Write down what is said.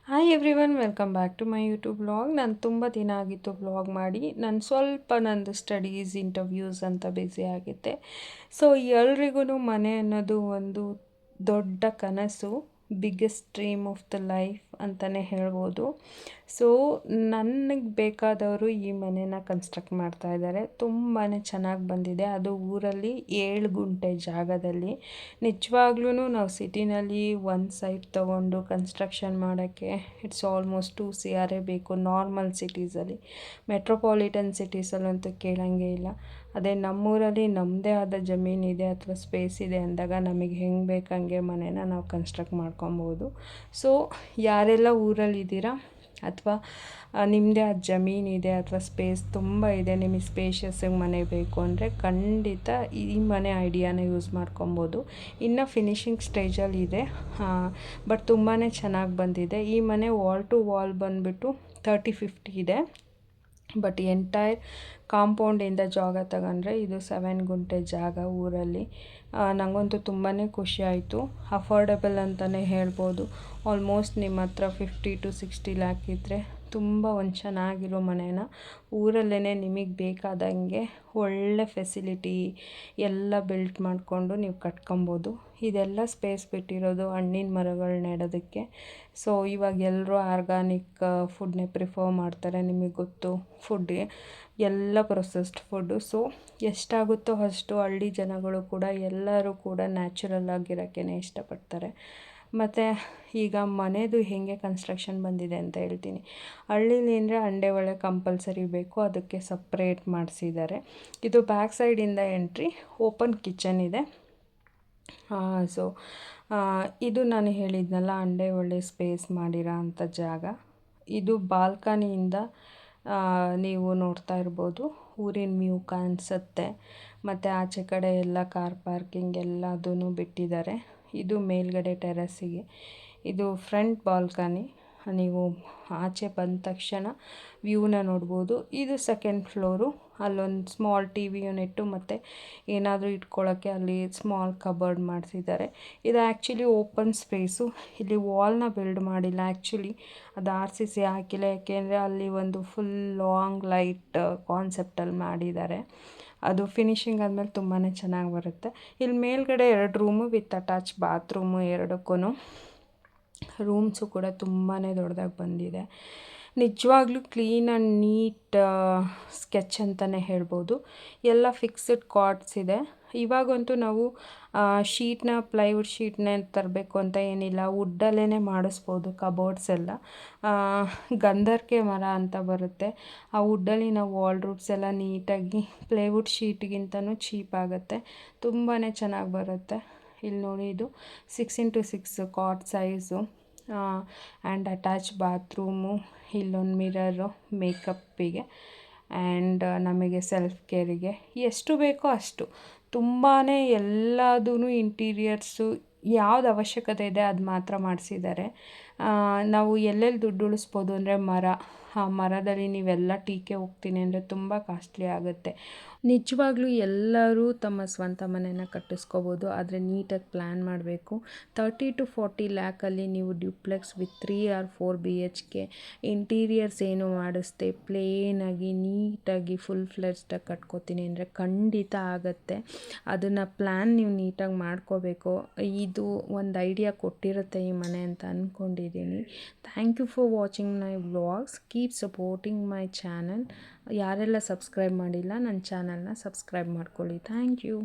Hi everyone, welcome back to my YouTube blog. ನಾನು ತುಂಬ ದಿನ ಆಗಿತ್ತು ಬ್ಲಾಗ್ ಮಾಡಿ. ನಾನು ಸ್ವಲ್ಪ ನಂದು ಸ್ಟಡೀಸ್ ಇಂಟರ್ವ್ಯೂಸ್ ಅಂತ ಬ್ಯುಸಿ ಆಗಿದ್ದೆ. ಸೊ ಎಲ್ರಿಗೂ ಮನೆ ಅನ್ನೋದು ಒಂದು ದೊಡ್ಡ ಕನಸು, biggest dream of the life ಅಂತಲೇ ಹೇಳ್ಬೋದು. ಸೊ ನನಗೆ ಬೇಕಾದವರು ಈ ಮನೇನ ಕನ್ಸ್ಟ್ರಕ್ಟ್ ಮಾಡ್ತಾ ಇದ್ದಾರೆ. ತುಂಬಾ ಚೆನ್ನಾಗಿ ಬಂದಿದೆ. ಅದು ಊರಲ್ಲಿ 7 ಗುಂಟೆ ಜಾಗದಲ್ಲಿ. ನಿಜವಾಗ್ಲೂ ನಾವು ಸಿಟಿನಲ್ಲಿ ಒಂದು ಸೈಟ್ ತೊಗೊಂಡು ಕನ್ಸ್ಟ್ರಕ್ಷನ್ ಮಾಡೋಕ್ಕೆ ಇಟ್ಸ್ ಆಲ್ಮೋಸ್ಟ್ 2 CR ಬೇಕು ನಾರ್ಮಲ್ ಸಿಟೀಸಲ್ಲಿ. ಮೆಟ್ರೋಪಾಲಿಟನ್ ಸಿಟೀಸಲ್ಲಂತೂ ಕೇಳೋಂಗೇ ಇಲ್ಲ. ಅದೇ ನಮ್ಮೂರಲ್ಲಿ ನಮ್ಮದೇ ಆದ ಜಮೀನಿದೆ ಅಥವಾ ಸ್ಪೇಸ್ ಇದೆ ಅಂದಾಗ ನಮಗೆ ಹೆಂಗೆ ಬೇಕಂಗೆ ಮನೇನ ನಾವು ಕನ್ಸ್ಟ್ರಕ್ಟ್ ಮಾಡ್ಕೊಬೋದು. ಸೊ ಯಾರೆಲ್ಲ ಊರಲ್ಲಿದ್ದೀರಾ ಅಥವಾ ನಿಮ್ಮದೇ ಆದ ಜಮೀನಿದೆ ಅಥವಾ ಸ್ಪೇಸ್ ತುಂಬ ಇದೆ, ನಿಮಗೆ ಸ್ಪೇಷಿಯಸ್ಸಾಗಿ ಮನೆ ಬೇಕು ಅಂದರೆ ಖಂಡಿತ ಈ ಮನೆ ಐಡಿಯಾನ ಯೂಸ್ ಮಾಡ್ಕೊಬೋದು. ಇನ್ನು ಫಿನಿಷಿಂಗ್ ಸ್ಟೇಜಲ್ಲಿದೆ, ಬಟ್ ತುಂಬಾ ಚೆನ್ನಾಗಿ ಬಂದಿದೆ. ಈ ಮನೆ ವಾಲ್ ಟು ವಾಲ್ ಬಂದುಬಿಟ್ಟು 30-50 ಇದೆ. ಬಟ್ ಎಂಟೈರ್ ಕಾಂಪೌಂಡಿಂದ ಜಾಗ ತಗೊಂಡ್ರೆ ಇದು 7 ಗುಂಟೆ ಜಾಗ ಊರಲ್ಲಿ. ನನಗಂತೂ ತುಂಬಾ ಖುಷಿ ಆಯಿತು. ಅಫೋರ್ಡೆಬಲ್ ಅಂತಲೇ ಹೇಳ್ಬೋದು. ಆಲ್ಮೋಸ್ಟ್ ನಿಮ್ಮ ಹತ್ರ 50-60 ಲ್ಯಾಕ್ ಇದ್ದರೆ ತುಂಬ ಒಂದು ಚೆನ್ನಾಗಿರೋ ಮನೇನ ಊರಲ್ಲೇ ನಿಮಗೆ ಬೇಕಾದಂಗೆ ಒಳ್ಳೆ ಫೆಸಿಲಿಟಿ ಎಲ್ಲ ಬಿಲ್ಟ್ ಮಾಡಿಕೊಂಡು ನೀವು ಕಟ್ಕೊಬೋದು. ಇದೆಲ್ಲ ಸ್ಪೇಸ್ ಬಿಟ್ಟಿರೋದು ಹಣ್ಣಿನ ಮರಗಳು ನೆಡೋದಕ್ಕೆ. ಸೊ ಇವಾಗ ಎಲ್ಲರೂ ಆರ್ಗಾನಿಕ್ ಫುಡ್ನೇ ಪ್ರಿಫರ್ ಮಾಡ್ತಾರೆ. ನಿಮಗೆ ಗೊತ್ತು, ಫುಡ್ಗೆ ಎಲ್ಲ ಪ್ರೊಸೆಸ್ಡ್ ಫುಡ್ಡು. ಸೊ ಎಷ್ಟಾಗುತ್ತೋ ಅಷ್ಟು ಹಳ್ಳಿ ಜನಗಳು ಕೂಡ ಎಲ್ಲರೂ ಕೂಡ ನ್ಯಾಚುರಲ್ ಆಗಿರೋಕ್ಕೇ ಇಷ್ಟಪಡ್ತಾರೆ. ಮತ್ತು ಈಗ ಮನೆಯದು ಹೇಗೆ ಕನ್ಸ್ಟ್ರಕ್ಷನ್ ಬಂದಿದೆ ಅಂತ ಹೇಳ್ತೀನಿ. ಹಳ್ಳೀಲಿ ಅಂದರೆ ಅಂಡೆ ಒಳಗೆ ಕಂಪಲ್ಸರಿ ಬೇಕು, ಅದಕ್ಕೆ ಸಪ್ರೇಟ್ ಮಾಡಿಸಿದ್ದಾರೆ. ಇದು ಬ್ಯಾಕ್ ಸೈಡಿಂದ ಎಂಟ್ರಿ, ಓಪನ್ ಕಿಚನ್ ಇದೆ. ಸೊ ಇದು ನಾನು ಹೇಳಿದ್ನಲ್ಲ ಅಂಡೆ ಒಳ್ಳೆ ಸ್ಪೇಸ್ ಮಾಡಿರೋ ಅಂಥ ಜಾಗ. ಇದು ಬಾಲ್ಕನಿಯಿಂದ ನೀವು ನೋಡ್ತಾ ಇರ್ಬೋದು, ಊರಿನ ವ್ಯೂ ಕಾಣಿಸುತ್ತೆ. ಮತ್ತು ಆಚೆ ಕಡೆ ಎಲ್ಲ ಕಾರ್ ಪಾರ್ಕಿಂಗ್ ಎಲ್ಲದೂ ಬಿಟ್ಟಿದ್ದಾರೆ. ಇದು ಮೇಲ್ಗಡೆ ಟೆರೆಸ್ಸಿಗೆ. ಇದು ಫ್ರಂಟ್ ಬಾಲ್ಕನಿ. ನೀವು ಆಚೆ ಬಂದ ತಕ್ಷಣ ವ್ಯೂನ ನೋಡ್ಬೋದು. ಇದು ಸೆಕೆಂಡ್ ಫ್ಲೋರು. ಅಲ್ಲೊಂದು ಸ್ಮಾಲ್ TV ಯೂನಿಟ್ಟು ಮತ್ತು ಏನಾದರೂ ಇಟ್ಕೊಳ್ಳೋಕ್ಕೆ ಅಲ್ಲಿ ಸ್ಮಾಲ್ ಕಬರ್ಡ್ ಮಾಡಿಸಿದ್ದಾರೆ. ಇದು ಆ್ಯಕ್ಚುಲಿ ಓಪನ್ ಸ್ಪೇಸು. ಇಲ್ಲಿ ವಾಲ್ನ ಬಿಲ್ಡ್ ಮಾಡಿಲ್ಲ, ಆ್ಯಕ್ಚುಲಿ ಅದು RCC ಹಾಕಿಲ್ಲ. ಯಾಕೆಂದರೆ ಅಲ್ಲಿ ಒಂದು ಫುಲ್ ಲಾಂಗ್ ಲೈಟ್ ಕಾನ್ಸೆಪ್ಟಲ್ಲಿ ಮಾಡಿದ್ದಾರೆ. ಅದು ಫಿನಿಷಿಂಗ್ ಆದಮೇಲೆ ತುಂಬಾ ಚೆನ್ನಾಗಿ ಬರುತ್ತೆ. ಇಲ್ಲಿ ಮೇಲ್ಗಡೆ 2 ರೂಮು ವಿತ್ ಅಟ್ಯಾಚ್ ಬಾತ್ರೂಮು. ಎರಡಕ್ಕೂ ರೂಮ್ಸು ಕೂಡ ತುಂಬಾ ದೊಡ್ಡದಾಗಿ ಬಂದಿದೆ. ನಿಜವಾಗ್ಲೂ ಕ್ಲೀನ್ ಆ್ಯಂಡ್ ನೀಟ್ ಸ್ಕೆಚ್ ಅಂತಲೇ ಹೇಳ್ಬೋದು. ಎಲ್ಲ ಫಿಕ್ಸ್ಡ್ ಕಾರ್ಡ್ಸ್ ಇದೆ. ಇವಾಗಂತೂ ನಾವು ಪ್ಲೈವುಡ್ ಶೀಟ್ನೇ ತರಬೇಕು ಅಂತ ಏನಿಲ್ಲ, ವುಡ್ಡಲ್ಲೇ ಮಾಡಿಸ್ಬೋದು ಕಬೋರ್ಡ್ಸ್ ಎಲ್ಲ. ಗಂಧರ್ಕೆ ಮರ ಅಂತ ಬರುತ್ತೆ, ಆ ವುಡ್ಡಲ್ಲಿ ನಾವು ವಾಲ್ ರೂಟ್ಸ್ ಎಲ್ಲ ನೀಟಾಗಿ ಪ್ಲೈವುಡ್ ಶೀಟ್ಗಿಂತನೂ ಚೀಪ್ ಆಗುತ್ತೆ, ತುಂಬಾ ಚೆನ್ನಾಗಿ ಬರುತ್ತೆ. ಇಲ್ಲಿ ನೋಡಿ, ಇದು 6x6 cot size and attach bathroom. ಇಲ್ಲೊಂದು ಮಿರರು ಮೇಕಪ್ಪಿಗೆ ಆ್ಯಂಡ್ ನಮಗೆ ಸೆಲ್ಫ್ ಕೇರಿಗೆ ಎಷ್ಟು ಬೇಕೋ ಅಷ್ಟು ತುಂಬಾ ಎಲ್ಲದೂ ಇಂಟೀರಿಯರ್ಸು ಯಾವ್ದು ಅವಶ್ಯಕತೆ ಇದೆ ಅದು ಮಾತ್ರ ಮಾಡಿಸಿದ್ದಾರೆ. ನಾವು ಎಲ್ಲೆಲ್ಲಿ ದುಡ್ಡು ಉಳಿಸ್ಬೋದು ಅಂದರೆ ಆ ಮರದಲ್ಲಿ ನೀವೆಲ್ಲ ಟೀಕೆ ಹೋಗ್ತೀನಿ ಅಂದರೆ ತುಂಬ ಕಾಸ್ಟ್ಲಿ ಆಗುತ್ತೆ. ನಿಜವಾಗ್ಲೂ ಎಲ್ಲರೂ ತಮ್ಮ ಸ್ವಂತ ಮನೆಯನ್ನು ಕಟ್ಟಿಸ್ಕೋಬೋದು, ಆದರೆ ನೀಟಾಗಿ ಪ್ಲ್ಯಾನ್ ಮಾಡಬೇಕು. 30-40 ಲ್ಯಾಕಲ್ಲಿ ನೀವು duplex with 3 or 4 BHK interiors ಏನು ಮಾಡಿಸ್ದೆ ಪ್ಲೇನಾಗಿ ನೀಟಾಗಿ ಫುಲ್ ಫ್ಲೆಡ್ಜ್ಡಾಗಿ ಕಟ್ಕೋತೀನಿ ಅಂದರೆ ಖಂಡಿತ ಆಗುತ್ತೆ. ಅದನ್ನು ಪ್ಲ್ಯಾನ್ ನೀವು ನೀಟಾಗಿ ಮಾಡ್ಕೋಬೇಕು. ಇದು ಒಂದು ಐಡಿಯಾ ಕೊಟ್ಟಿರುತ್ತೆ ಈ ಮನೆ ಅಂತ ಅಂದ್ಕೊಂಡಿದ್ದೀನಿ. Thank you for watching my vlogs. Keep supporting my channel. ಯಾರೆಲ್ಲ ಸಬ್ಸ್ಕ್ರೈಬ್ ಮಾಡಿಲ್ಲ ನನ್ನ ಚಾನಲ್ನ ಸಬ್ಸ್ಕ್ರೈಬ್ ಮಾಡ್ಕೊಳ್ಳಿ. Thank you.